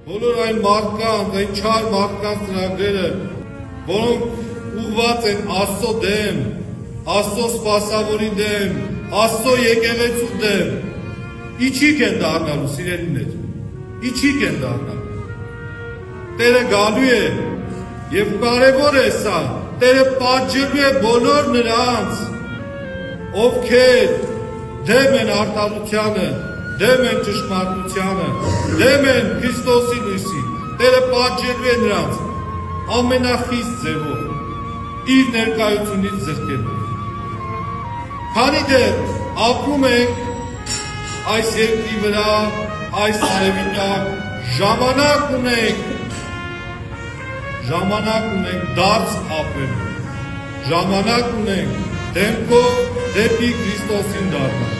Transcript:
բոլոր այն մարդկանց, այն չար մարդկանց ծրագրերը, որոնք ուղղված են Աստծո դեմ, Աստծո սպասավորի դեմ, Աստծո եկեղեցու դեմ, իչիք են դառնալու, սիրելիներ, իչիք են դառնալու։ Տերը գալու է եւ կարեւոր է սա, Տերը պատժելու է բոլոր նրանց, ովքեր դեմ են արդարությանը, դեմ են ճշմարտությանը, դեմ են Քրիստոսի լույսին, Տերը պատժելու է նրանց ամենախիստ ձևով, իր ներկայությունից զրկելով։ Քանի դեռ ապրում ենք այս երկրի վրա, այս արևի տակ, ժամանակ ունենք դարձ ապրելու, ժամանակ ունենք դեմքով դեպի Քրիստոսին դառնալ։